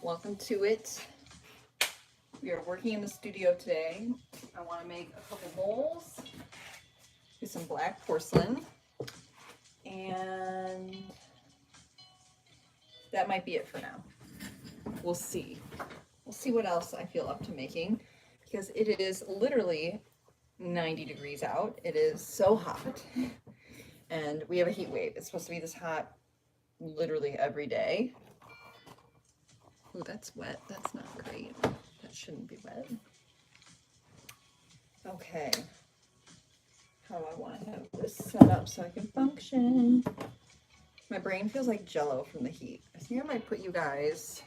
Welcome to it. We are working in the studio today. I want to make a couple bowls, do some black porcelain, and that might be it for now. We'll see. We'll see what else I feel up to making, because it is literally 90 degrees out. It is so hot, and we have a heat wave. It's supposed to be this hot literally every day. Ooh, that's wet. That's not great. That shouldn't be wet. Okay. How do I want to have this set up so I can function? My brain feels like jello from the heat. I think I might put you guys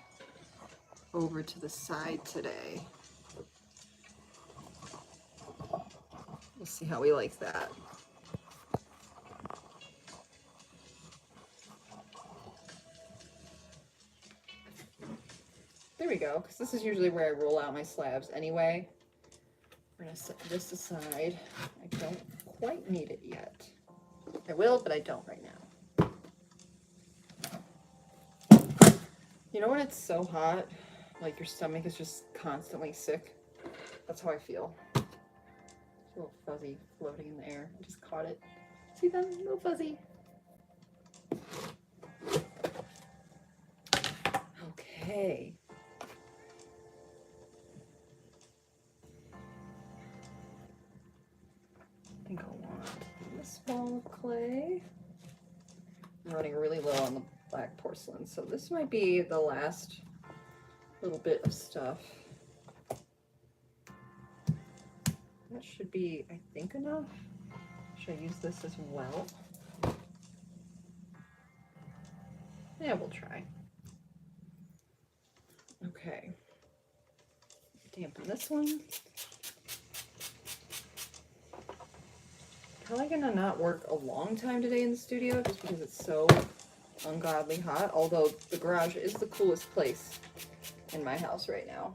over to the side today. We'll see how we like that. There we go, because this is usually where I roll out my slabs anyway. We're going to set this aside. I don't quite need it yet. I will, but I don't right now. You know when it's so hot, like your stomach is just constantly sick? That's how I feel. It's a little fuzzy floating in the air. I just caught it. See them? A little fuzzy. Okay. I think I'll want this ball of clay. I'm running really low on the black porcelain, so this might be the last little bit of stuff. That should be, I think, enough. Should I use this as well? Yeah, we'll try. Okay. Dampen this one. Probably gonna not work a long time today in the studio just because it's so ungodly hot, although the garage is the coolest place in my house right now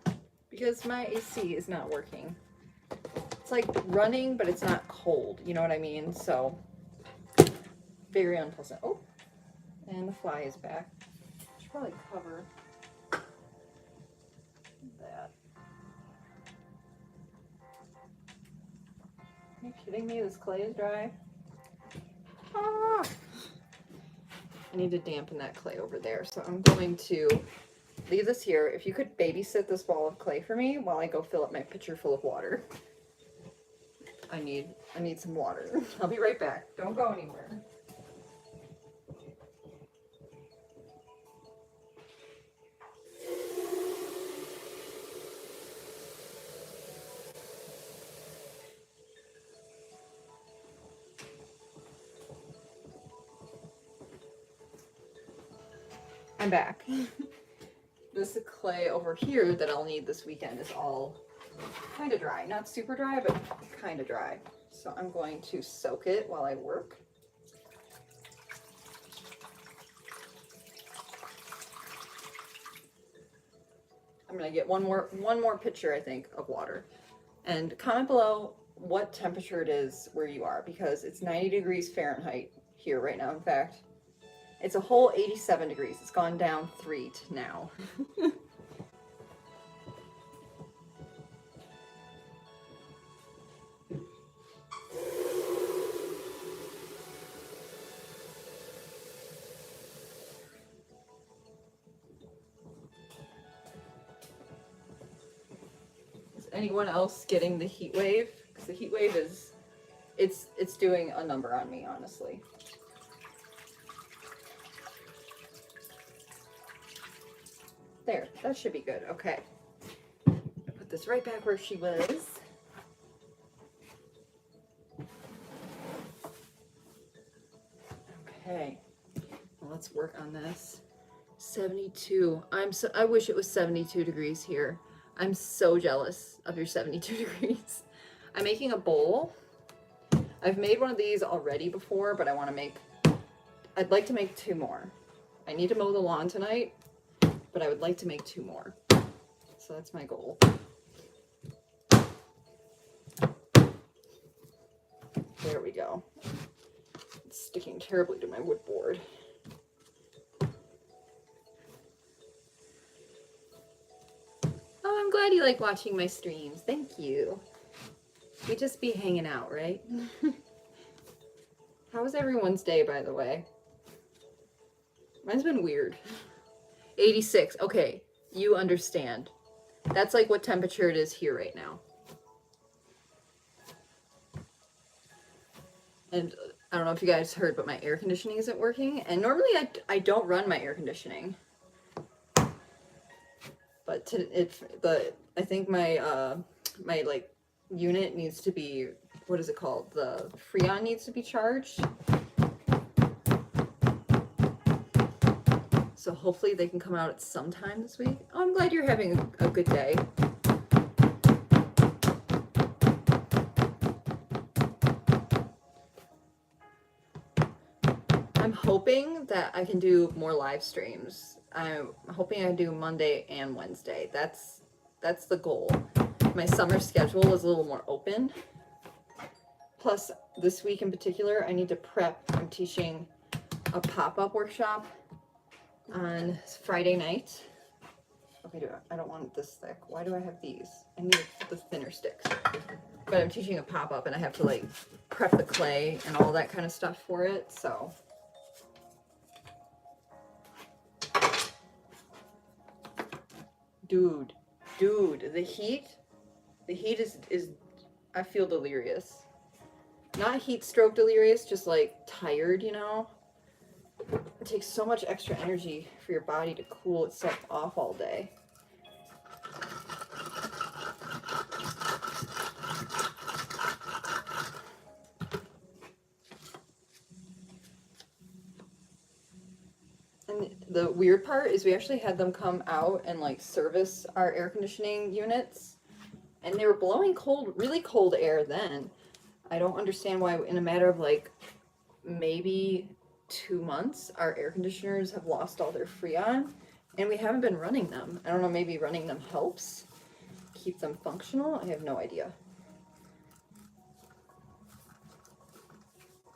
because my AC is not working. It's like running, but it's not cold, you know what I mean? So very unpleasant. Oh, and the fly is back. Should probably cover that. Are you kidding me? This clay is dry. Ah! I need to dampen that clay over there, so I'm going to leave this here. If you could babysit this ball of clay for me while I go fill up my pitcher full of water. I need some water. I'll be right back. Don't go anywhere. I'm back. This clay over here that I'll need this weekend is all kind of dry. Not super dry, but kind of dry. So I'm going to soak it while I work. I'm going to get one more pitcher, I think, of water. And comment below what temperature it is where you are, because it's 90 degrees Fahrenheit here right now. In fact, it's a whole 87 degrees. It's gone down 3 to now. Is anyone else getting the heat wave? Because the heat wave is, it's doing a number on me, honestly. There, that should be good. Okay. I'll put this right back where she was. Okay. Well, let's work on this. 72. I wish it was 72 degrees here. I'm so jealous of your 72 degrees. I'm making a bowl. I've made one of these already before, but I'd like to make 2 more. I need to mow the lawn tonight, but I would like to make 2 more. So that's my goal. There we go. It's sticking terribly to my wood board. glad you like watching my streams. Thank you. We just be hanging out, right? How was everyone's day, by the way? Mine's been weird. 86. Okay, you understand. That's like what temperature it is here right now. And I don't know if you guys heard, but my air conditioning isn't working. And normally I don't run my air conditioning. But I think my my like unit needs to be, what is it called? The Freon needs to be charged. So hopefully they can come out at some time this week. Oh, I'm glad you're having a good day. I'm hoping that I can do more live streams. I'm hoping I do Monday and Wednesday. That's the goal. My summer schedule is a little more open. Plus, this week in particular, I need to prep. I'm teaching a pop-up workshop on Friday night. Okay, I don't want it this thick. Why do I have these? I need the thinner sticks. But I'm teaching a pop-up and I have to like prep the clay and all that kind of stuff for it, so. Dude, the heat is, I feel delirious. Not heat stroke delirious, just like tired, you know? It takes so much extra energy for your body to cool itself off all day. And the weird part is we actually had them come out and like service our air conditioning units, and they were blowing cold, really cold air then. I don't understand why in a matter of like maybe 2 months our air conditioners have lost all their Freon and we haven't been running them. I don't know, maybe running them helps keep them functional. I have no idea.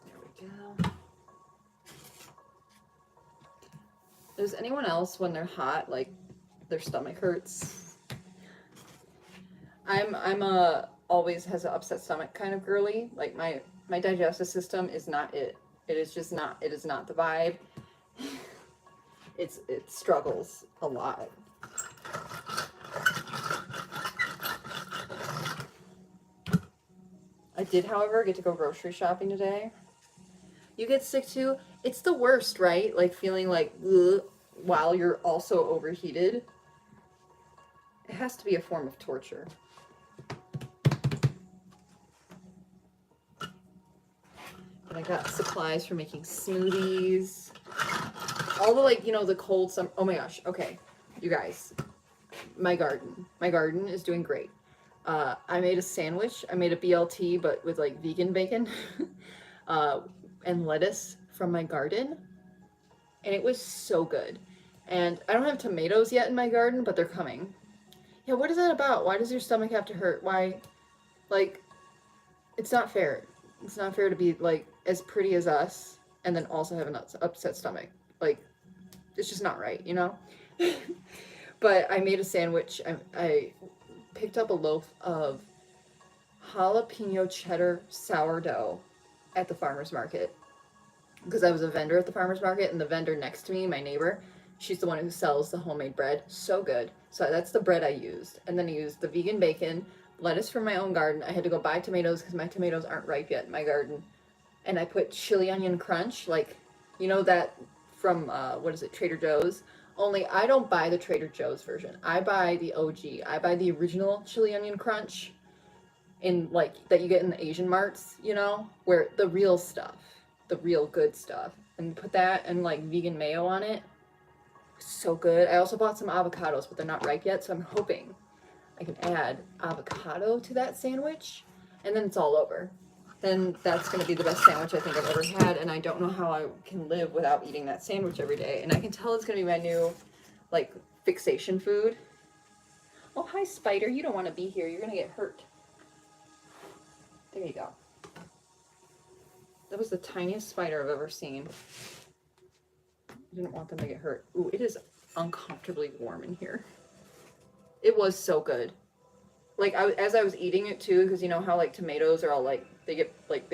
There we go. Does anyone else, when they're hot, like their stomach hurts? I'm a always has an upset stomach kind of girly. Like my digestive system is not it. It is just not. It is not the vibe. It struggles a lot. I did, however, get to go grocery shopping today. You get sick too? It's the worst, right? Like feeling like ugh, while you're also overheated. It has to be a form of torture. And I got supplies for making smoothies. All the like, you know, the cold summer. Oh my gosh. Okay, you guys, my garden is doing great. I made a sandwich. I made a BLT, but with like vegan bacon and lettuce from my garden. And it was so good. And I don't have tomatoes yet in my garden, but they're coming. Yeah, what is that about? Why does your stomach have to hurt? Why? Like, it's not fair. It's not fair to be like as pretty as us and then also have an upset stomach. Like, it's just not right, you know? But I made a sandwich. I picked up a loaf of jalapeno cheddar sourdough at the farmer's market because I was a vendor at the farmer's market, and the vendor next to me, my neighbor, she's the one who sells the homemade bread. So good. So that's the bread I used. And then I used the vegan bacon, lettuce from my own garden. I had to go buy tomatoes because my tomatoes aren't ripe yet in my garden. And I put chili onion crunch, like, you know that from, what is it, Trader Joe's? Only I don't buy the Trader Joe's version. I buy the OG. I buy the original chili onion crunch in, like, that you get in the Asian marts, you know? Where the real stuff, the real good stuff. And put that and, like, vegan mayo on it. So good. I also bought some avocados, but they're not ripe yet, so I'm hoping I can add avocado to that sandwich, and then it's all over. Then that's going to be the best sandwich I think I've ever had, and I don't know how I can live without eating that sandwich every day. And I can tell it's going to be my new, like, fixation food. Oh, hi, spider. You don't want to be here. You're going to get hurt. There you go. That was the tiniest spider I've ever seen. I didn't want them to get hurt. Ooh, it is uncomfortably warm in here. It was so good. like as I was eating it too, because you know how like tomatoes are all like they get like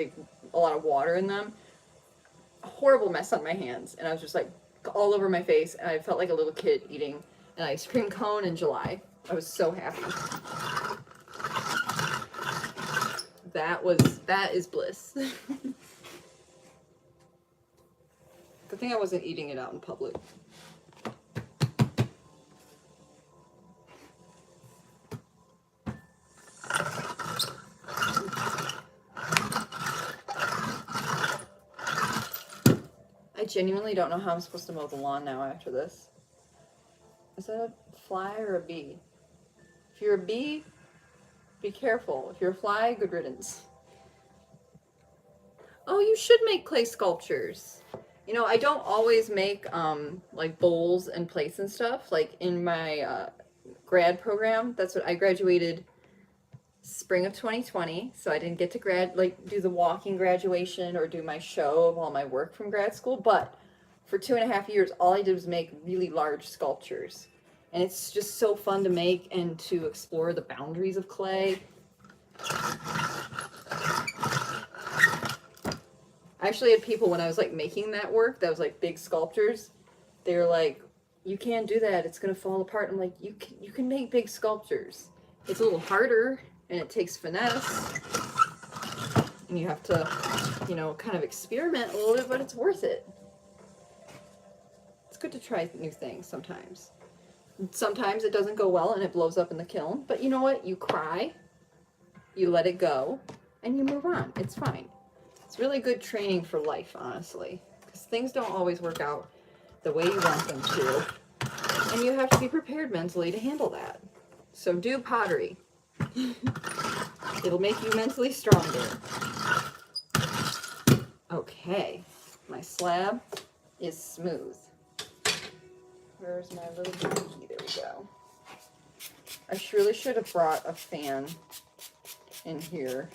a lot of water in them. A horrible mess on my hands, and I was just like all over my face, and I felt like a little kid eating an ice cream cone in July. I was so happy. That is bliss. Good thing I wasn't eating it out in public. I genuinely don't know how I'm supposed to mow the lawn now after this. Is that a fly or a bee? If you're a bee, be careful. If you're a fly, good riddance. Oh, you should make clay sculptures. You know, I don't always make like bowls and plates and stuff. Like in my grad program, that's what I graduated spring of 2020. So I didn't get to do the walking graduation or do my show of all my work from grad school. But for 2.5 years, all I did was make really large sculptures. And it's just so fun to make and to explore the boundaries of clay. I actually had people when I was like making that work that was like big sculptures. They were like, "You can't do that. It's gonna fall apart." I'm like, "You can make big sculptures. It's a little harder and it takes finesse, and you have to, you know, kind of experiment a little bit, but it's worth it. It's good to try new things sometimes. Sometimes it doesn't go well and it blows up in the kiln, but you know what? You cry, you let it go, and you move on. It's fine." It's really good training for life, honestly, because things don't always work out the way you want them to, and you have to be prepared mentally to handle that. So do pottery. It'll make you mentally stronger. Okay, my slab is smooth. Where's my little key? There we go. I surely should have brought a fan in here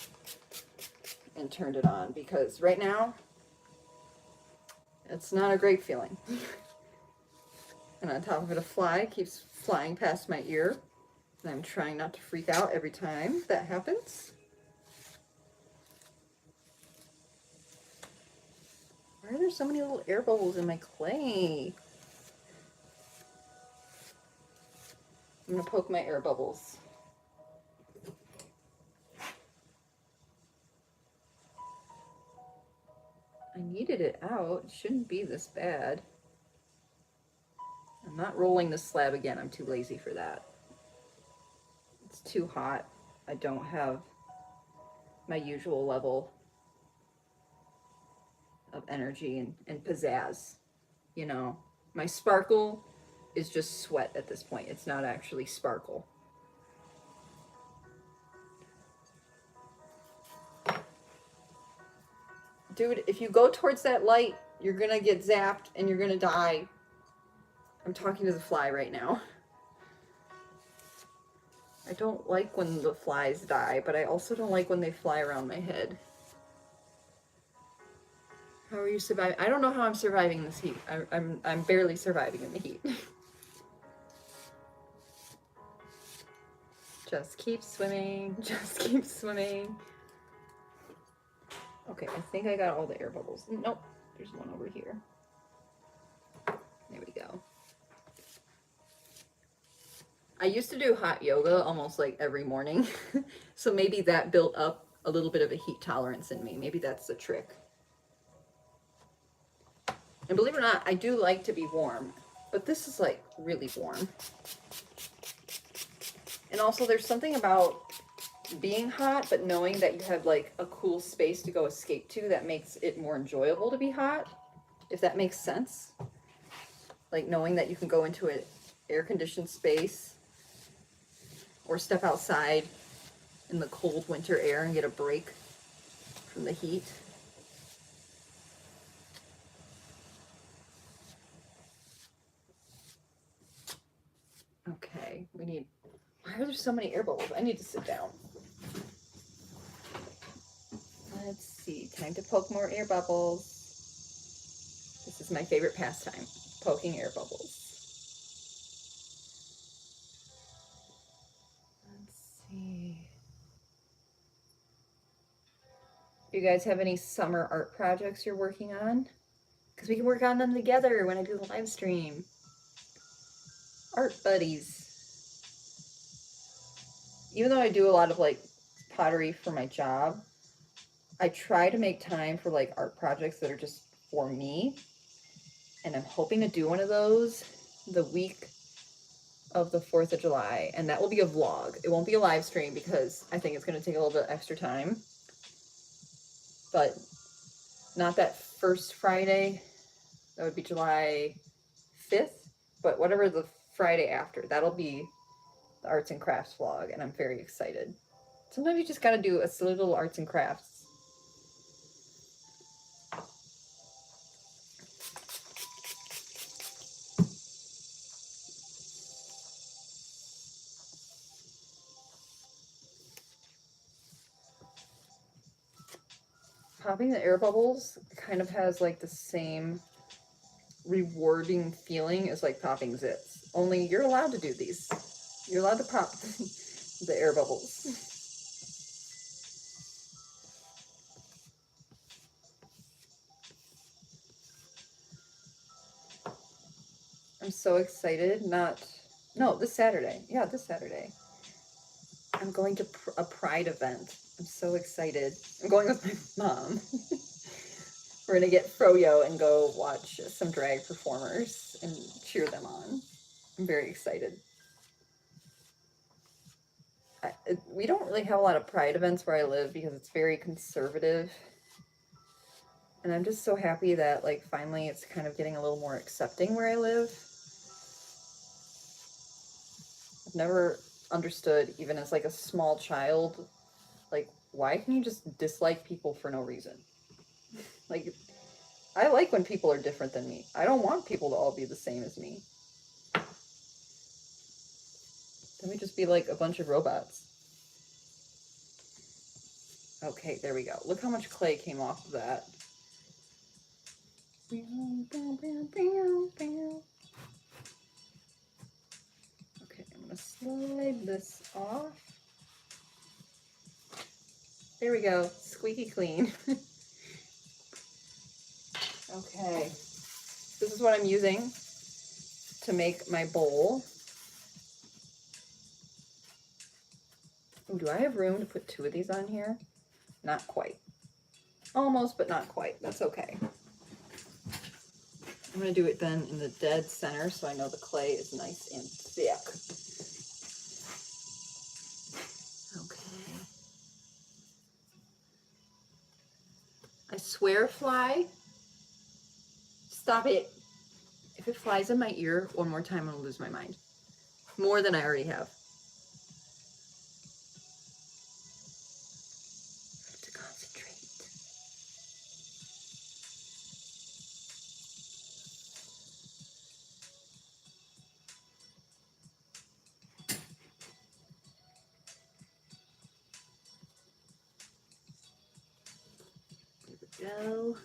and turned it on, because right now it's not a great feeling. And on top of it, a fly keeps flying past my ear, and I'm trying not to freak out every time that happens. Why are there so many little air bubbles in my clay? I'm gonna poke my air bubbles. I needed it out. It shouldn't be this bad. I'm not rolling the slab again. I'm too lazy for that. It's too hot. I don't have my usual level of energy and pizzazz. You know, my sparkle is just sweat at this point. It's not actually sparkle. Dude, if you go towards that light, you're gonna get zapped and you're gonna die. I'm talking to the fly right now. I don't like when the flies die, but I also don't like when they fly around my head. How are you surviving? I don't know how I'm surviving this heat. I'm barely surviving in the heat. Just keep swimming. Just keep swimming. Okay, I think I got all the air bubbles. Nope, there's one over here. There we go. I used to do hot yoga almost like every morning. So maybe that built up a little bit of a heat tolerance in me. Maybe that's the trick. And believe it or not, I do like to be warm, but this is like really warm. And also there's something about being hot, but knowing that you have like a cool space to go escape to that makes it more enjoyable to be hot, if that makes sense. Like knowing that you can go into an air-conditioned space or step outside in the cold winter air and get a break from the heat. Okay, we need... Why are there so many air bubbles? I need to sit down. Let's see, time to poke more air bubbles. This is my favorite pastime, poking air bubbles. Let's see. you guys have any summer art projects you're working on? Because we can work on them together when I do the live stream. Art buddies. Even though I do a lot of like pottery for my job, I try to make time for like art projects that are just for me. And I'm hoping to do one of those the week of the 4th of July. And that will be a vlog. It won't be a live stream because I think it's going to take a little bit extra time. But not that first Friday. That would be July 5th. But whatever the Friday after, that'll be the arts and crafts vlog. And I'm very excited. Sometimes you just got to do a silly little arts and crafts. Popping the air bubbles kind of has like the same rewarding feeling as like popping zits. Only you're allowed to do these. You're allowed to pop the air bubbles. I'm so excited. No, this Saturday. Yeah, this Saturday. I'm going to a Pride event. I'm so excited. I'm going with my mom. We're gonna get froyo and go watch some drag performers and cheer them on. I'm very excited. We don't really have a lot of Pride events where I live because it's very conservative. And I'm just so happy that like finally it's kind of getting a little more accepting where I live. I've never understood, even as like a small child, like why can you just dislike people for no reason? Like, I like when people are different than me. I don't want people to all be the same as me. Then we just be like a bunch of robots. Okay, there we go. Look how much clay came off of that. Okay, I'm gonna slide this off. There we go, squeaky clean. Okay, this is what I'm using to make my bowl. Ooh, do I have room to put 2 of these on here? Not quite. Almost, but not quite. That's okay. I'm going to do it then in the dead center so I know the clay is nice and thick. Okay. I swear, fly. Stop it. If it flies in my ear one more time, I'm going to lose my mind. More than I already have. I have to concentrate. There we go.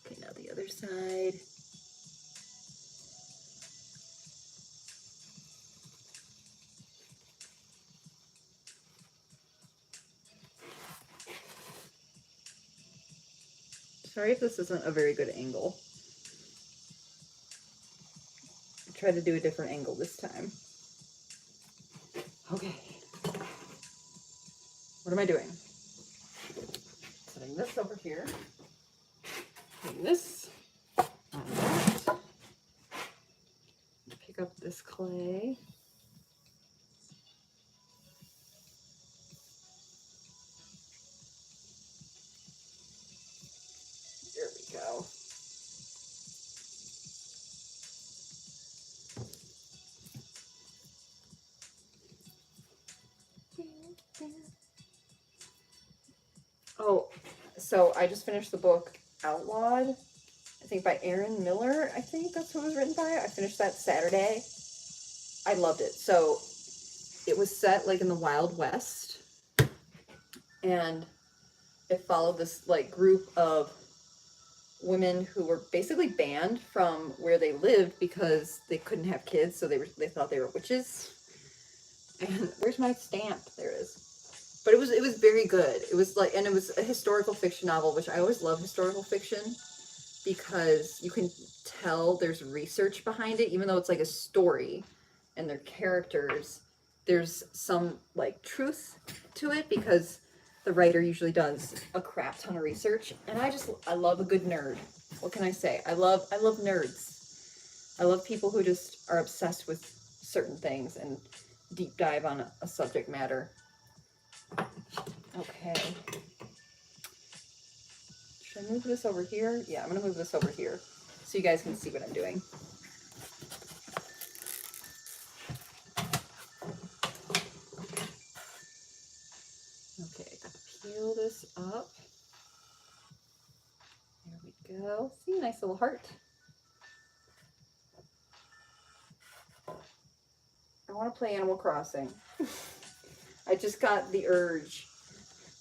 Okay, now the other side. Sorry if this isn't a very good angle. I'll try to do a different angle this time. Okay. What am I doing? Putting this over here. Putting this on that. Pick up this clay. There we go. Oh, so I just finished the book Outlawed, I think by Aaron Miller. I think that's who it was written by. I finished that Saturday. I loved it. So it was set like in the Wild West, and it followed this like group of women who were basically banned from where they lived because they couldn't have kids, so they thought they were witches. And where's my stamp? There it is. But it was very good. It was like, and it was a historical fiction novel, which I always love historical fiction because you can tell there's research behind it, even though it's like a story and their characters. There's some like truth to it because the writer usually does a crap ton of research, and I love a good nerd. What can I say? I love nerds. I love people who just are obsessed with certain things and deep dive on a subject matter. Okay. Should I move this over here? Yeah, I'm gonna move this over here so you guys can see what I'm doing. Okay, peel this up. There we go. See, nice little heart. I want to play Animal Crossing. I just got the urge,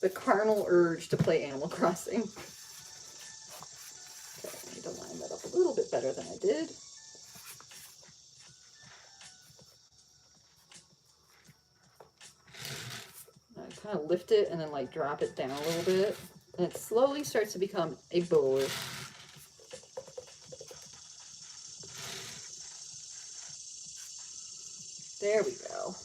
the carnal urge to play Animal Crossing. Okay, I need to line that up a little bit better than I did. I kind of lift it and then like drop it down a little bit, and it slowly starts to become a bowl. There we go.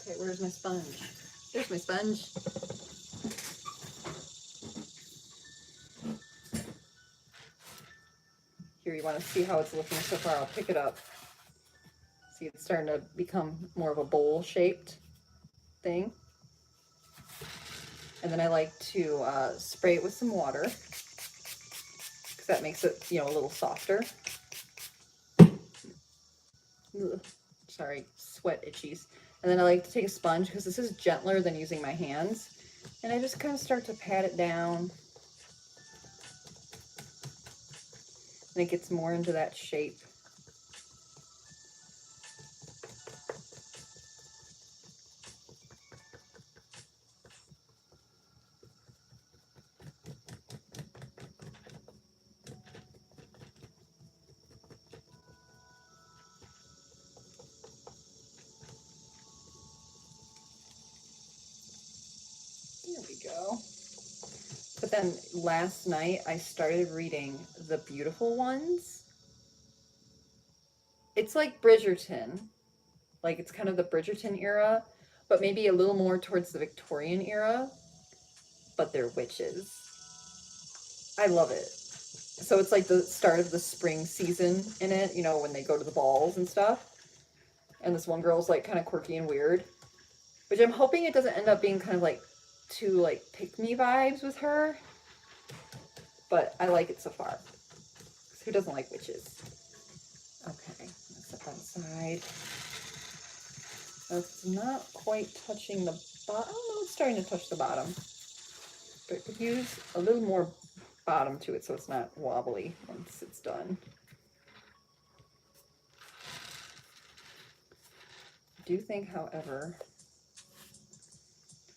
Okay, where's my sponge? There's my sponge. Here, you want to see how it's looking so far? I'll pick it up. See, it's starting to become more of a bowl-shaped thing. And then I like to spray it with some water because that makes it, you know, a little softer. Ugh, sorry, sweat itchies. And then I like to take a sponge because this is gentler than using my hands. And I just kind of start to pat it down. And it gets more into that shape. There we go. But then last night I started reading The Beautiful Ones. It's like Bridgerton. Like it's kind of the Bridgerton era, but maybe a little more towards the Victorian era. But they're witches. I love it. So it's like the start of the spring season in it, you know, when they go to the balls and stuff. And this one girl's like kind of quirky and weird. Which I'm hoping it doesn't end up being kind of like too like pick-me vibes with her. But I like it so far. Who doesn't like witches? Okay, let's set that aside. That's not quite touching the bottom. Oh no, it's starting to touch the bottom. But it could use a little more bottom to it so it's not wobbly once it's done. I do think, however,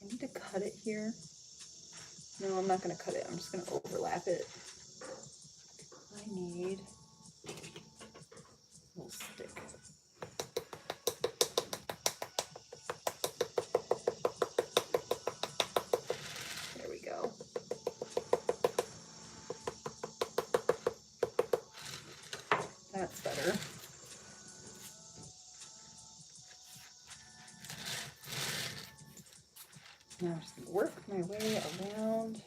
I need to cut it here. No, I'm not going to cut it. I'm just going to overlap it. I need a little stick. There we go. That's better. Now I'm just going to work my way around,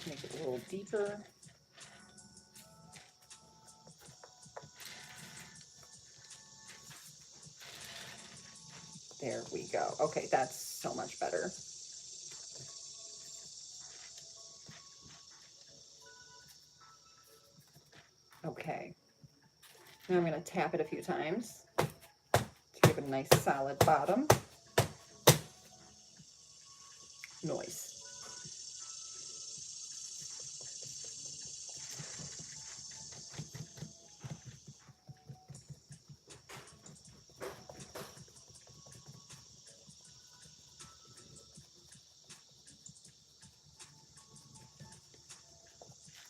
make it a little deeper. There we go. Okay, that's so much better. Okay. Now I'm going to tap it a few times to give it a nice solid bottom. Noise.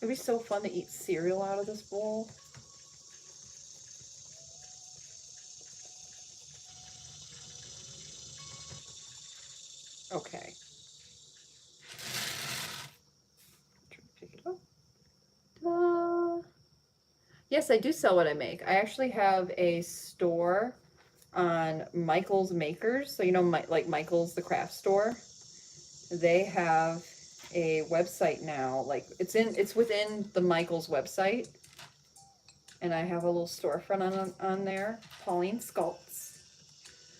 It'd be so fun to eat cereal out of this bowl. Okay. Pick it up. Ta-da! Yes, I do sell what I make. I actually have a store on Michael's Makers. So you know, like Michael's the craft store. They have a website now. Like it's within the Michael's website, and I have a little storefront on there. Pauline Sculpts.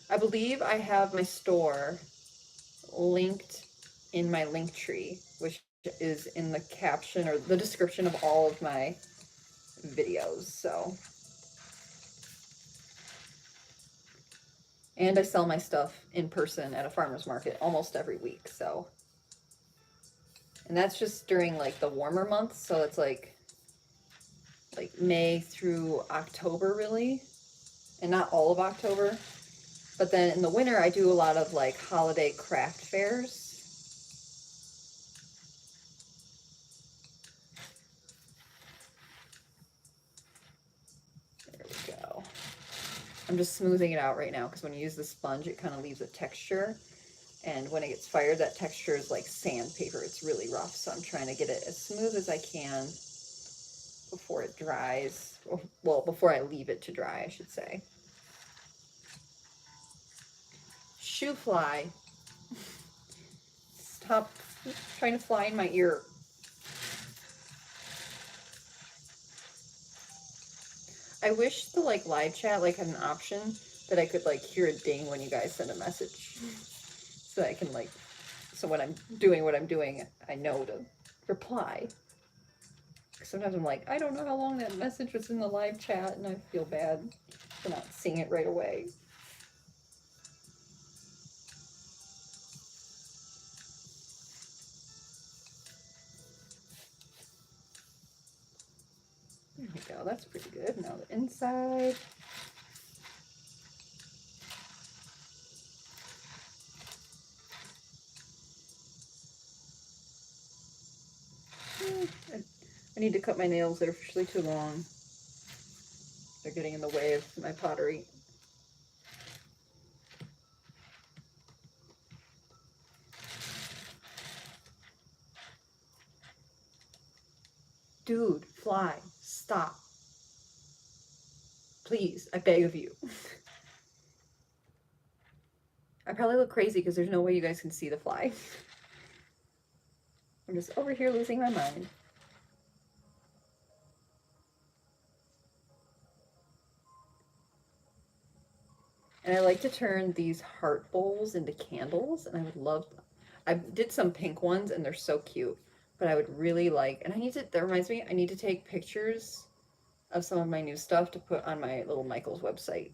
I believe I have my store linked in my link tree, which is in the caption or the description of all of my videos. So, and I sell my stuff in person at a farmer's market almost every week. So, and that's just during like the warmer months. So it's like May through October really, and not all of October. But then in the winter, I do a lot of like holiday craft fairs. There we go. I'm just smoothing it out right now because when you use the sponge, it kind of leaves a texture. And when it gets fired, that texture is like sandpaper. It's really rough. So I'm trying to get it as smooth as I can before it dries. Well, before I leave it to dry, I should say. Shoe fly. Stop trying to fly in my ear. I wish the like live chat like had an option that I could like hear a ding when you guys send a message. So that I can like, so when I'm doing what I'm doing, I know to reply. Sometimes I'm like, I don't know how long that message was in the live chat, and I feel bad for not seeing it right away. There we go, that's pretty good. Now the inside. I need to cut my nails, they're officially too long. They're getting in the way of my pottery. Dude, fly, stop. Please, I beg of you. I probably look crazy because there's no way you guys can see the fly. I'm just over here losing my mind. And I like to turn these heart bowls into candles, and I would love, I did some pink ones and they're so cute, but I would really like, and I need to, that reminds me, I need to take pictures of some of my new stuff to put on my little Michael's website.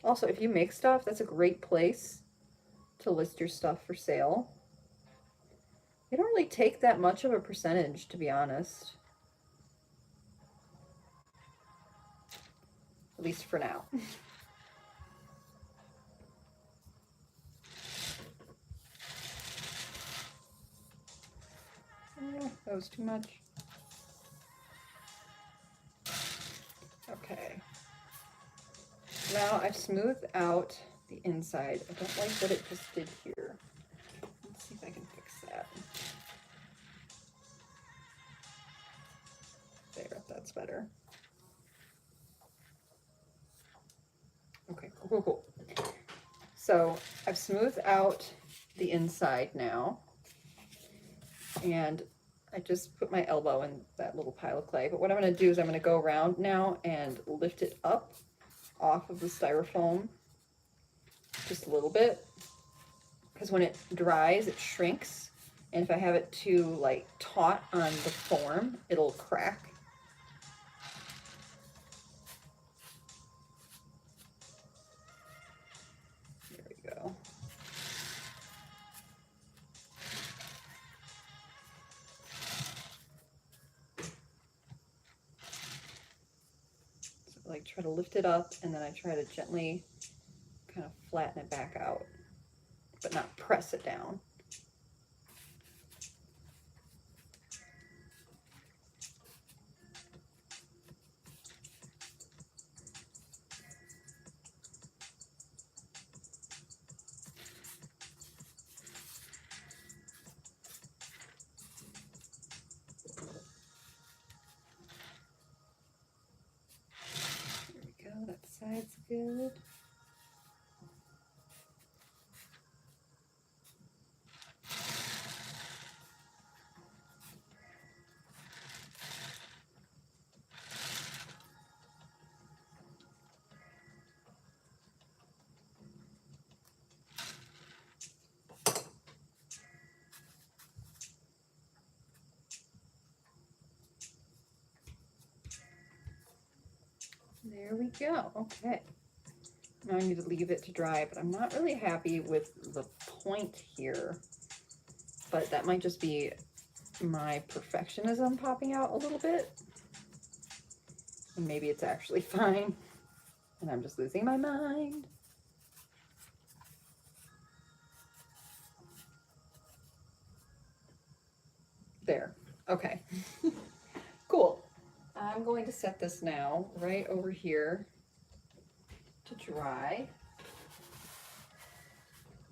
Also, if you make stuff, that's a great place to list your stuff for sale. They don't really take that much of a percentage, to be honest. At least for now. Oh, that was too much. Okay. Now I've smoothed out the inside. I don't like what it just did here. Let's see if I can fix that. There, that's better. Okay, cool, cool, cool. So I've smoothed out the inside now. And I just put my elbow in that little pile of clay. But what I'm going to do is I'm going to go around now and lift it up off of the styrofoam just a little bit. Because when it dries, it shrinks. And if I have it too like taut on the form, it'll crack. There we go. So like try to lift it up, and then I try to gently kind of flatten it back out, but not press it down. There we go. Okay. Now I need to leave it to dry, but I'm not really happy with the point here. But that might just be my perfectionism popping out a little bit. And maybe it's actually fine. And I'm just losing my mind. There. Okay. Cool. I'm going to set this now right over here to dry.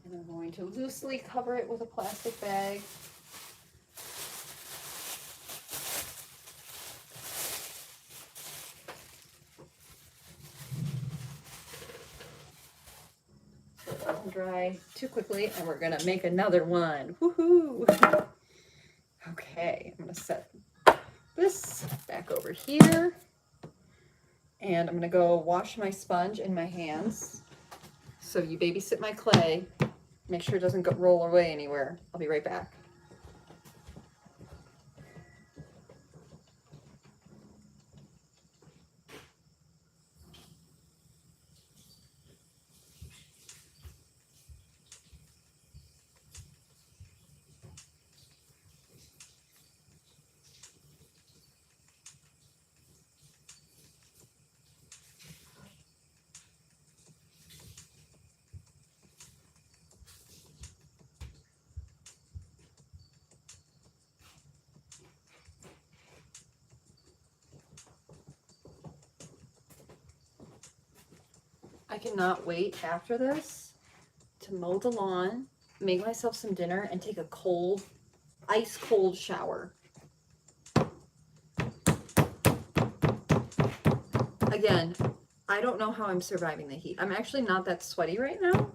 And I'm going to loosely cover it with a plastic bag. So it doesn't dry too quickly, and we're gonna make another one. Woohoo! Okay, I'm gonna set this back over here. And I'm gonna go wash my sponge in my hands. So you babysit my clay. Make sure it doesn't roll away anywhere. I'll be right back. I cannot wait after this to mow the lawn, make myself some dinner, and take a cold, ice cold shower. Again, I don't know how I'm surviving the heat. I'm actually not that sweaty right now.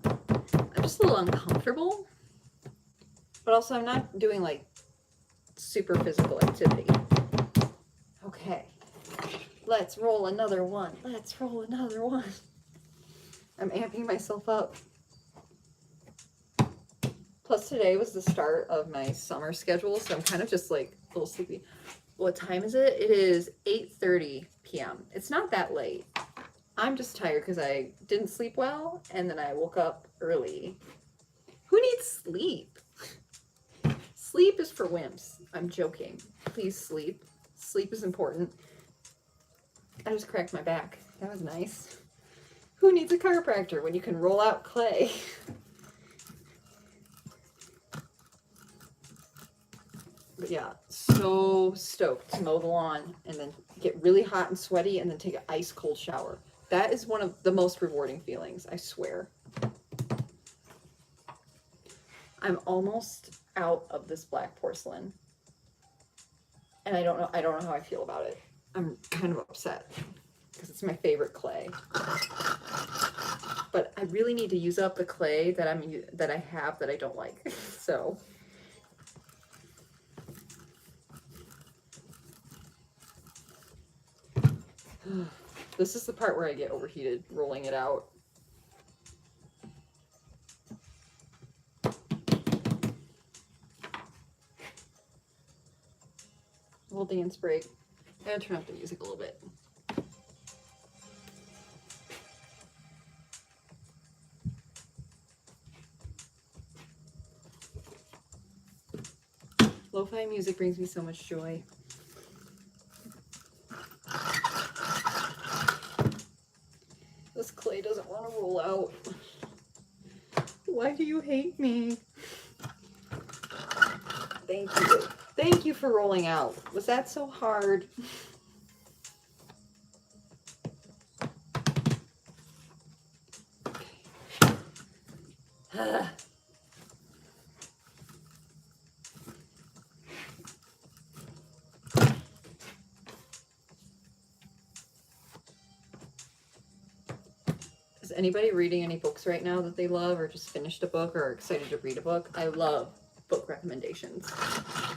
I'm just a little uncomfortable. But also I'm not doing like super physical activity. Okay, let's roll another one. Let's roll another one. I'm amping myself up. Plus today was the start of my summer schedule, so I'm kind of just like a little sleepy. What time is it? It is 8:30 p.m. It's not that late. I'm just tired because I didn't sleep well, and then I woke up early. Who needs sleep? Sleep is for wimps. I'm joking. Please sleep. Sleep is important. I just cracked my back. That was nice. Who needs a chiropractor when you can roll out clay? But yeah, so stoked to mow the lawn and then get really hot and sweaty and then take an ice cold shower. That is one of the most rewarding feelings, I swear. I'm almost out of this black porcelain. And I don't know how I feel about it. I'm kind of upset because it's my favorite clay. But I really need to use up the clay that I have that I don't like. So this is the part where I get overheated rolling it out. Little dance break. I gotta turn up the music a little bit. Lo-fi music brings me so much joy. This clay doesn't want to roll out. Why do you hate me? Thank you. Thank you for rolling out. Was that so hard? Is anybody reading any books right now that they love, or just finished a book, or excited to read a book? I love book recommendations.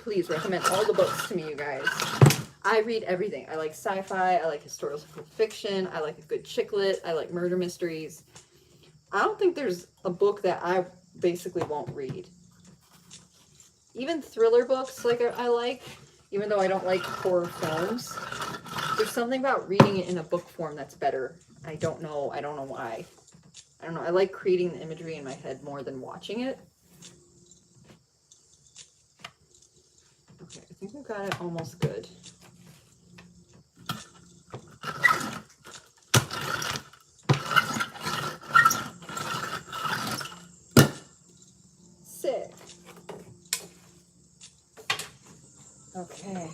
Please recommend all the books to me, you guys. I read everything. I like sci-fi, I like historical fiction, I like a good chick lit, I like murder mysteries. I don't think there's a book that I basically won't read. Even thriller books, like I like, even though I don't like horror films. There's something about reading it in a book form that's better. I don't know why. I don't know. I like creating the imagery in my head more than watching it. Okay, I think we've got it almost good. Sick. Okay.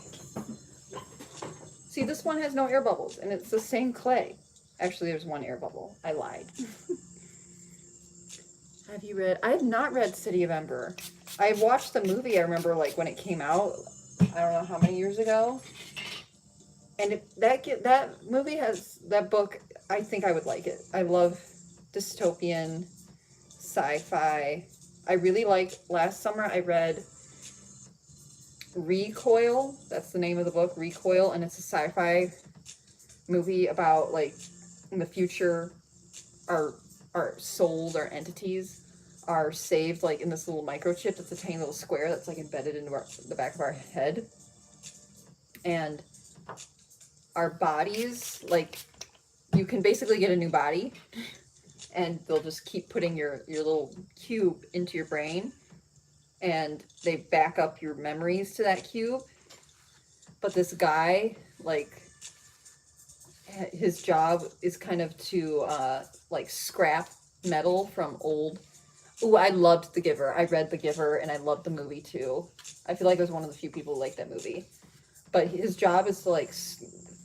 See, this one has no air bubbles, and it's the same clay. Actually, there's one air bubble. I lied. Have you read? I have not read City of Ember. I watched the movie, I remember, like, when it came out. I don't know how many years ago. And that movie has, that book, I think I would like it. I love dystopian sci-fi. I really like, last summer I read Recoil. That's the name of the book, Recoil, and it's a sci-fi movie about, like, in the future, our souls, our entities are saved, like, in this little microchip that's a tiny little square that's, like, embedded into the back of our head. And our bodies, like, you can basically get a new body, and they'll just keep putting your little cube into your brain, and they back up your memories to that cube. But this guy, like, his job is kind of to, like, scrap metal from old. Ooh, I loved The Giver. I read The Giver, and I loved the movie, too. I feel like I was one of the few people who liked that movie. But his job is to, like,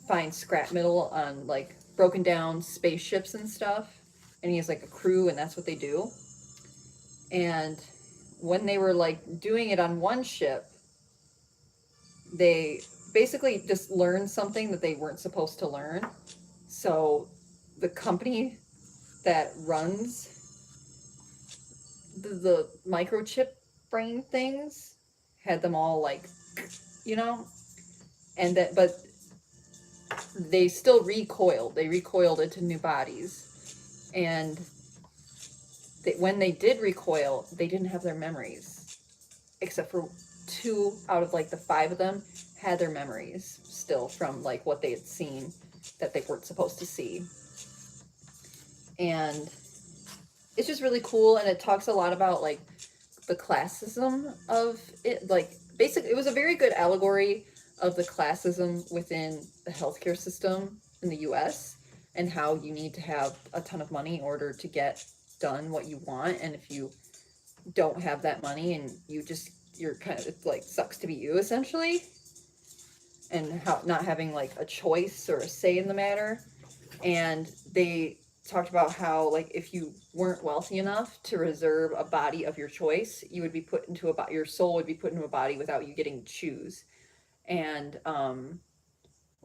find scrap metal on, like, broken down spaceships and stuff. And he has, like, a crew, and that's what they do. And when they were, like, doing it on one ship, they basically just learned something that they weren't supposed to learn. So the company that runs the microchip brain things had them all, like, you know, and that, but they still recoiled. They recoiled into new bodies, and when they did recoil, they didn't have their memories, except for 2 out of, like, the 5 of them had their memories still from, like, what they had seen that they weren't supposed to see. And it's just really cool, and it talks a lot about, like, the classism of it. Like, basically, it was a very good allegory of the classism within the healthcare system in the US, and how you need to have a ton of money in order to get done what you want. And if you don't have that money, and you're kind of, it's like, sucks to be you, essentially. And how not having, like, a choice or a say in the matter. And they talked about how, like, if you weren't wealthy enough to reserve a body of your choice, you would be put into your soul would be put into a body without you getting to choose. And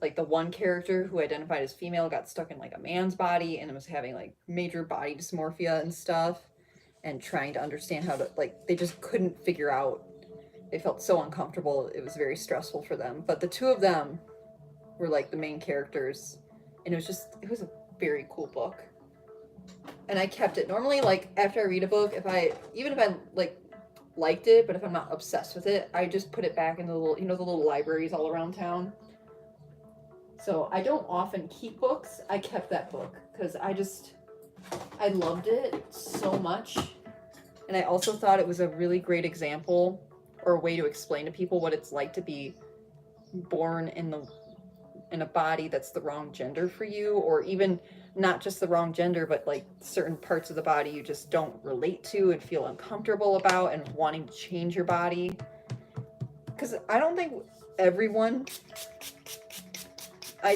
like, the one character who identified as female got stuck in, like, a man's body, and was having, like, major body dysmorphia and stuff, and trying to understand how to, like, they just couldn't figure out. They felt so uncomfortable. It was very stressful for them. But the 2 of them were, like, the main characters, and it was a very cool book. And I kept it. Normally, like, after I read a book, even if I like liked it, but if I'm not obsessed with it, I just put it back in the little, the little libraries all around town. So I don't often keep books. I kept that book because I loved it so much. And I also thought it was a really great example, or a way to explain to people what it's like to be born in a body that's the wrong gender for you, or even not just the wrong gender, but, like, certain parts of the body you just don't relate to and feel uncomfortable about, and wanting to change your body. Because I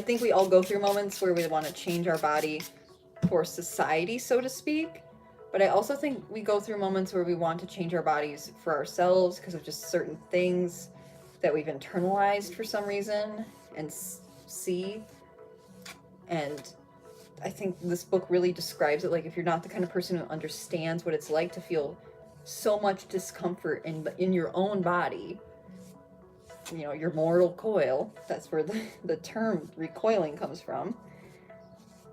think we all go through moments where we want to change our body for society, so to speak. But I also think we go through moments where we want to change our bodies for ourselves because of just certain things that we've internalized for some reason and see. And I think this book really describes it. Like, if you're not the kind of person who understands what it's like to feel so much discomfort in your own body, your mortal coil, that's where the term recoiling comes from,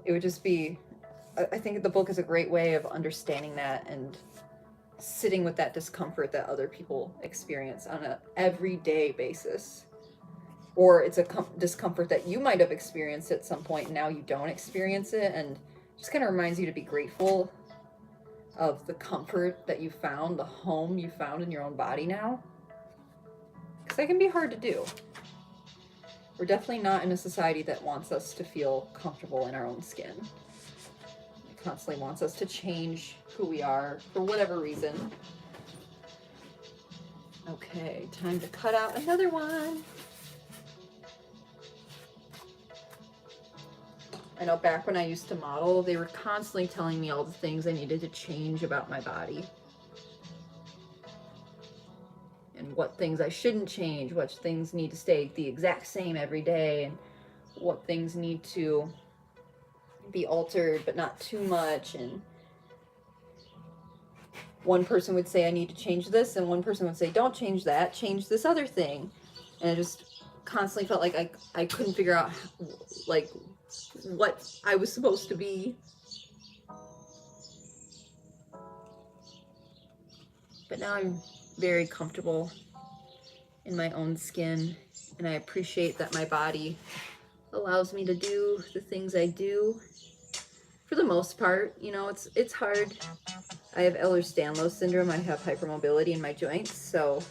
it would just be, I think the book is a great way of understanding that and sitting with that discomfort that other people experience on an everyday basis. or it's a discomfort that you might have experienced at some point and now you don't experience it, and just kind of reminds you to be grateful of the comfort that you found, the home you found in your own body now, because that can be hard to do. We're definitely not in a society that wants us to feel comfortable in our own skin. It constantly wants us to change who we are for whatever reason. Okay, time to cut out another one. I know back when I used to model, they were constantly telling me all the things I needed to change about my body. And what things I shouldn't change, what things need to stay the exact same every day, and what things need to be altered but not too much. And one person would say I need to change this, and one person would say don't change that, change this other thing. And I just constantly felt like I couldn't figure out like what I was supposed to be. But now I'm very comfortable in my own skin, and I appreciate that my body allows me to do the things I do for the most part. You know, it's hard. I have Ehlers-Danlos syndrome. I have hypermobility in my joints, so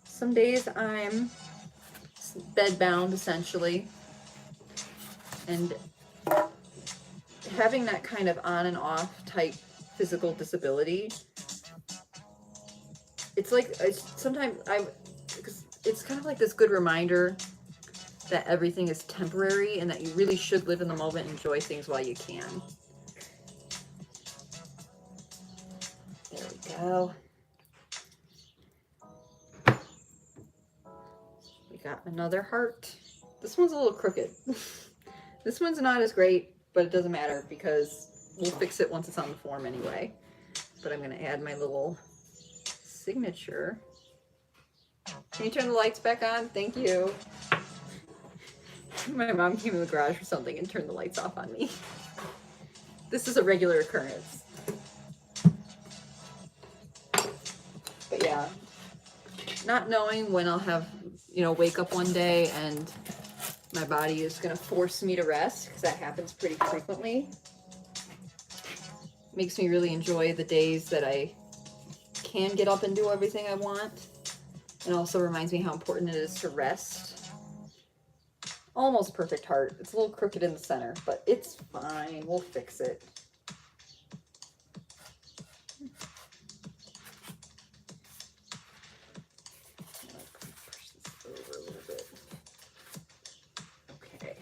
some days I'm bedbound essentially, and having that kind of on and off type physical disability, it's like sometimes it's kind of like this good reminder that everything is temporary and that you really should live in the moment and enjoy things while you can. There we go. We got another heart. This one's a little crooked. This one's not as great, but it doesn't matter because we'll fix it once it's on the form anyway. But I'm going to add my little signature. Can you turn the lights back on? Thank you. My mom came in the garage or something and turned the lights off on me. This is a regular occurrence. But yeah, not knowing when I'll have, wake up one day and my body is going to force me to rest, because that happens pretty frequently. Makes me really enjoy the days that I can get up and do everything I want. And also reminds me how important it is to rest. Almost perfect heart. It's a little crooked in the center, but it's fine. We'll fix it. Push this over a little bit. Okay.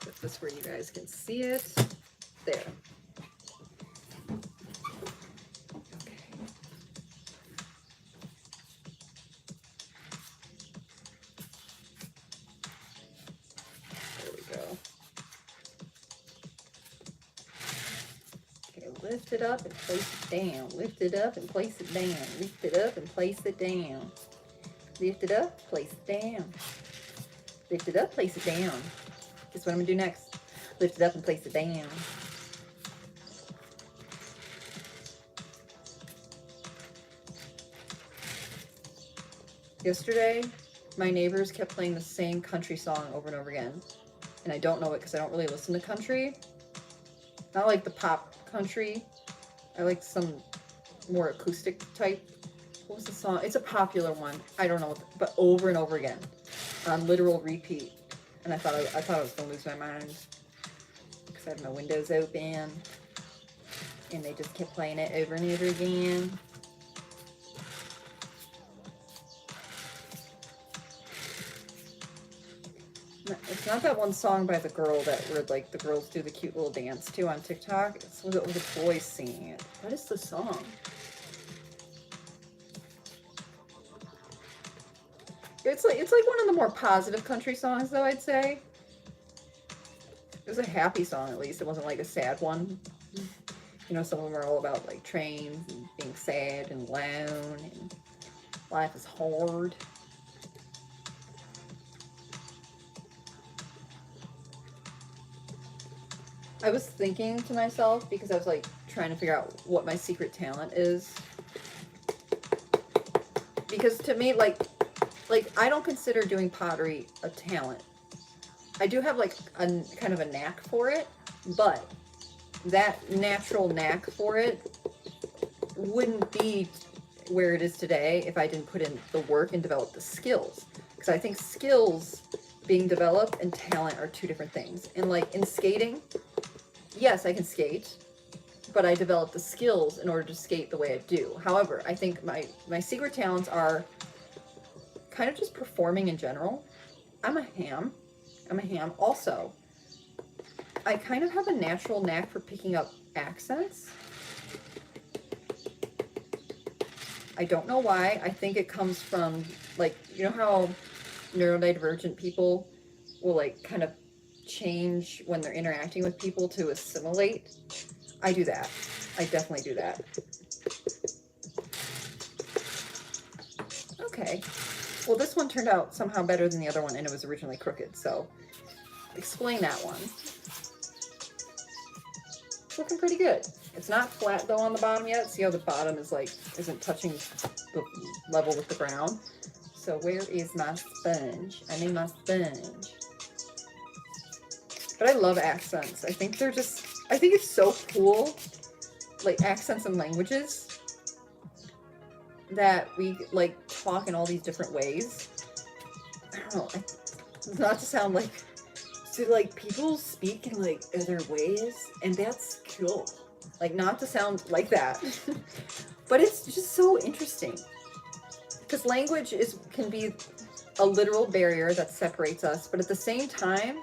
Put this where you guys can see it. There. Lift it up and place it down. Lift it up and place it down. Lift it up and place it down. Lift it up, place it down. Lift it up, place it down. Guess what I'm going to do next? Lift it up and place it down. Yesterday, my neighbors kept playing the same country song over and over again. And I don't know it because I don't really listen to country. Not like the pop country. I like some more acoustic type. What was the song? It's a popular one. I don't know, but over and over again on literal repeat. And I thought I was gonna lose my mind because I had my windows open, and they just kept playing it over and over again. It's not that one song by the girl where like the girls do the cute little dance to on TikTok. It's with the boys singing it. What is the song? It's like one of the more positive country songs, though, I'd say. It was a happy song, at least. It wasn't like a sad one. Some of them are all about like trains and being sad and alone and life is hard. I was thinking to myself, because I was like trying to figure out what my secret talent is. Because to me, like, like, I don't consider doing pottery a talent. I do have like a kind of a knack for it, but that natural knack for it wouldn't be where it is today if I didn't put in the work and develop the skills. Because I think skills being developed and talent are two different things. And like in skating, yes, I can skate, but I developed the skills in order to skate the way I do. However, I think my secret talents are kind of just performing in general. I'm a ham. Also, I kind of have a natural knack for picking up accents. I don't know why. I think it comes from, like, you know how neurodivergent people will, like, kind of change when they're interacting with people to assimilate? I do that. I definitely do that. Okay. Well, this one turned out somehow better than the other one, and it was originally crooked, so explain that one. It's looking pretty good. It's not flat, though, on the bottom yet. See how the bottom is, like, isn't touching the level with the ground? So where is my sponge? I need my sponge. But I love accents. I think they're just, I think it's so cool, like, accents and languages, that we, like, talk in all these different ways. I don't know. Not to sound like, so, like, people speak in, like, other ways, and that's cool. Like, not to sound like that. But it's just so interesting. Because language can be a literal barrier that separates us, but at the same time,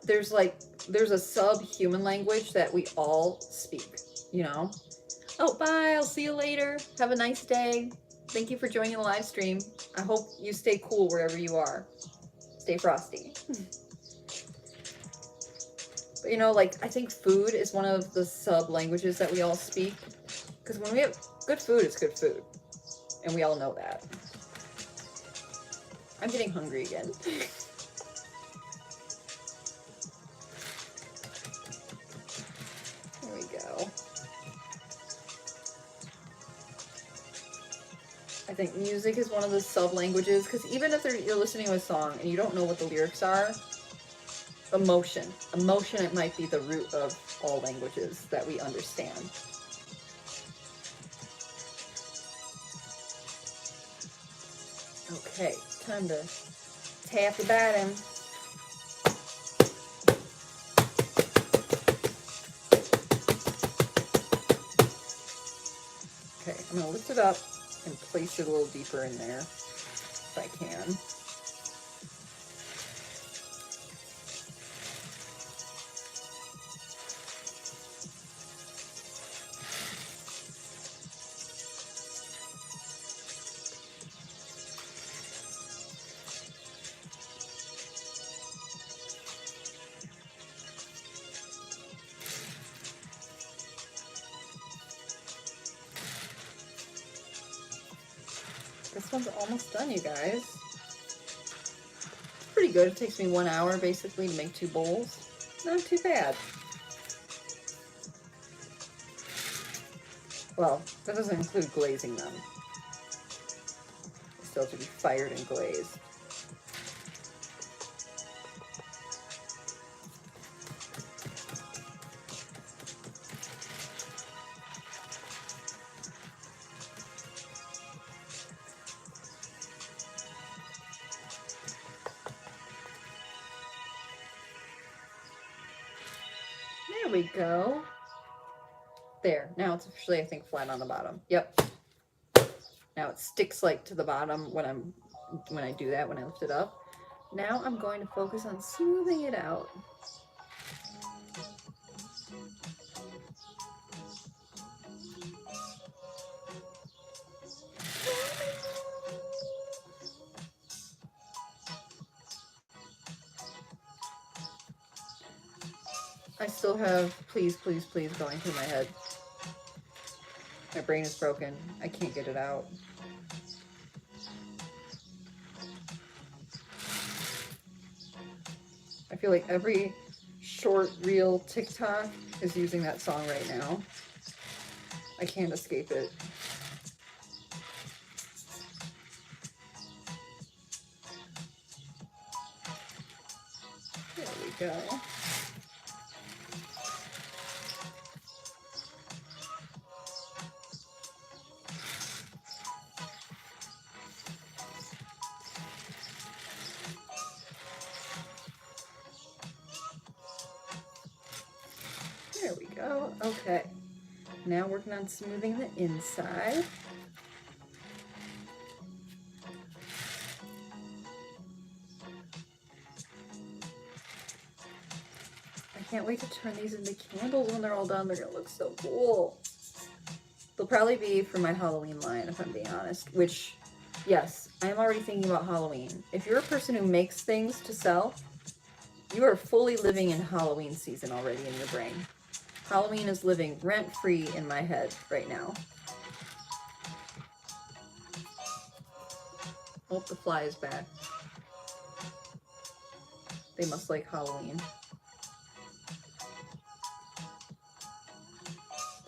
there's a subhuman language that we all speak, you know? Oh, bye. I'll see you later. Have a nice day. Thank you for joining the live stream. I hope you stay cool wherever you are. Stay frosty. But, you know, like, I think food is one of the sub-languages that we all speak. Because when we have good food, it's good food. And we all know that. I'm getting hungry again. There we go. I think music is one of the sub-languages, because even if you're listening to a song and you don't know what the lyrics are, emotion, it might be the root of all languages that we understand. Okay, time to tap the bottom. Okay, I'm going to lift it up and place it a little deeper in there if I can. This one's almost done, you guys. It's pretty good. It takes me 1 hour basically to make 2 bowls. Not too bad. Well, that doesn't include glazing them. They still have to be fired and glazed. There we go. There. Now it's officially, I think, flat on the bottom. Yep. Now it sticks like to the bottom when I do that, when I lift it up. Now I'm going to focus on smoothing it out. I still have please, please, please going through my head. My brain is broken. I can't get it out. I feel like every short reel TikTok is using that song right now. I can't escape it. go. There we go. Okay. Now working on smoothing the inside. I can't wait to turn these into candles when they're all done. They're gonna look so cool. They'll probably be for my Halloween line, if I'm being honest, which, yes, I am already thinking about Halloween. If you're a person who makes things to sell, you are fully living in Halloween season already in your brain. Halloween is living rent-free in my head right now. Oh, the fly is back. They must like Halloween.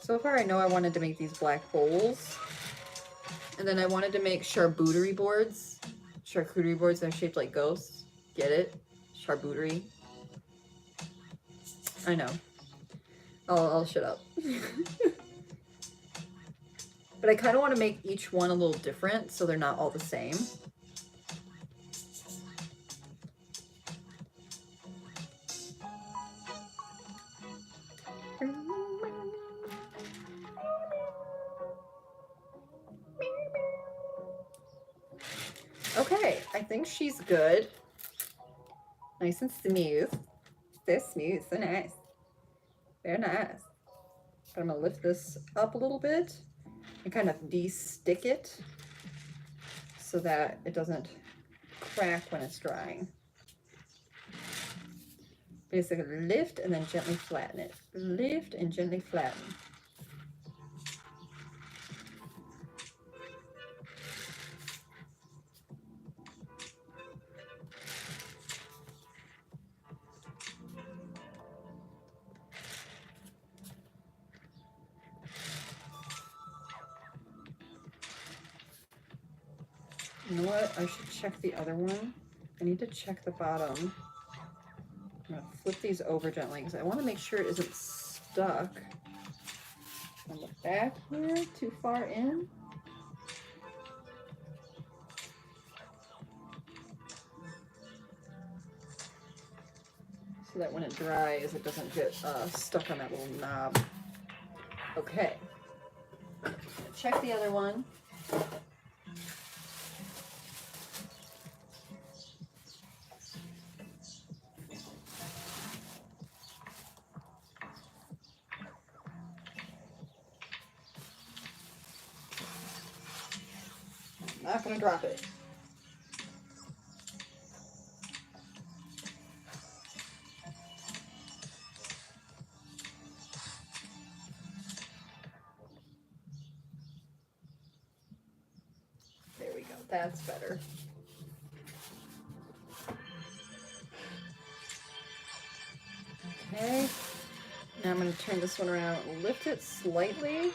So far I know I wanted to make these black bowls. And then I wanted to make charcuterie boards. Charcuterie boards that are shaped like ghosts. Get it? Charcuterie. I know. I'll shut up. But I kind of want to make each one a little different so they're not all the same. Okay, I think she's good. Nice and smooth. So smooth, so nice. Very nice. But I'm gonna lift this up a little bit and kind of de-stick it so that it doesn't crack when it's drying. Basically lift and then gently flatten it. Lift and gently flatten. You know what? I should check the other one. I need to check the bottom. I'm gonna flip these over gently because I want to make sure it isn't stuck on the back here too far in. So that when it dries, it doesn't get stuck on that little knob. Okay. Check the other one. Not gonna drop it. There we go. That's better. Okay. Now I'm going to turn this one around and lift it slightly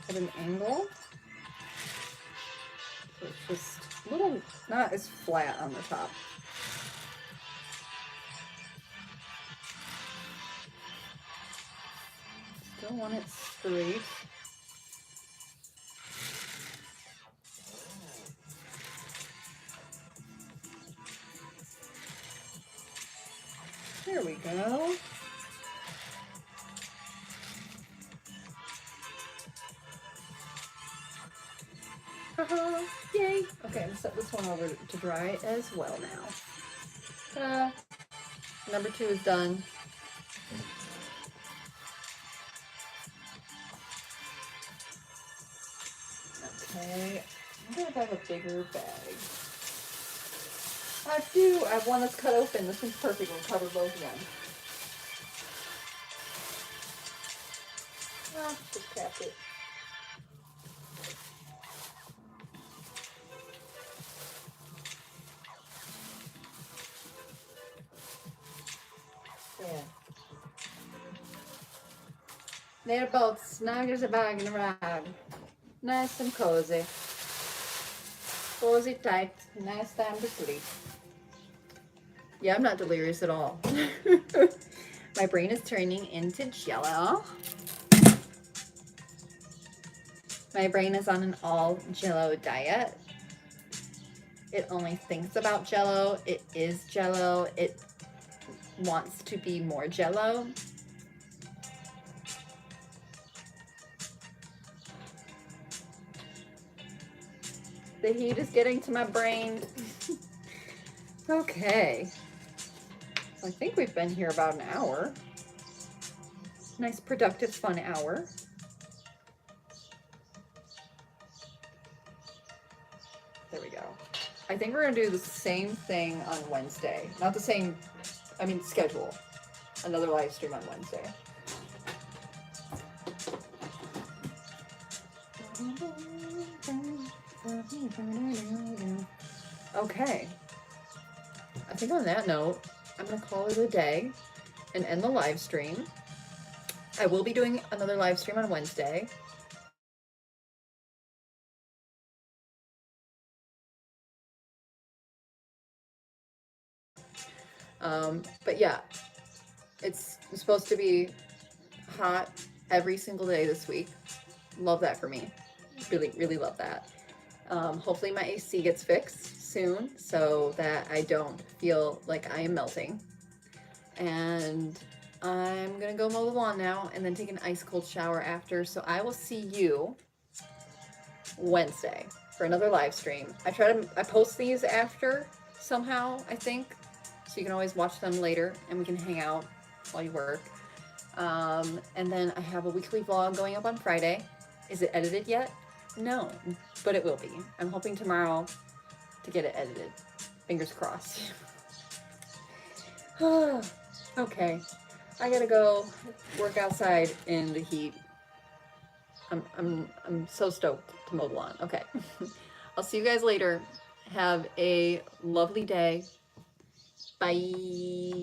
at an angle. So it's just a little, not as flat on the top. Still want it straight. There we go. Haha, yay. Okay, I'm gonna set this one over to dry as well now. Ta-da. Number 2 is done. Okay, I'm gonna have a bigger bag. I do. I have one that's cut open. This one's perfect. We'll cover both of them. Ah, just tapped it. There. They're both snug as a bag in a rag. Nice and cozy. Cozy tight. Nice time to sleep. Yeah, I'm not delirious at all. My brain is turning into jello. My brain is on an all jello diet. It only thinks about jello. It is jello. It wants to be more jello. The heat is getting to my brain. Okay. I think we've been here about an hour. Nice, productive, fun hour. There we go. I think we're gonna do the same thing on Wednesday. Not the same, I mean schedule. Another live stream on Wednesday. Okay. I think on that note, I'm gonna call it a day and end the live stream. I will be doing another live stream on Wednesday. But yeah, it's supposed to be hot every single day this week. Love that for me. Really, really love that. Hopefully my AC gets fixed soon so that I don't feel like I am melting. And I'm gonna go mow the lawn now and then take an ice cold shower after. So I will see you Wednesday for another live stream. I post these after somehow, I think. So you can always watch them later and we can hang out while you work. And then I have a weekly vlog going up on Friday. Is it edited yet? No, but it will be. I'm hoping tomorrow to get it edited. Fingers crossed. Okay, I gotta go work outside in the heat. I'm so stoked to mow the lawn. Okay, I'll see you guys later. Have a lovely day. Bye.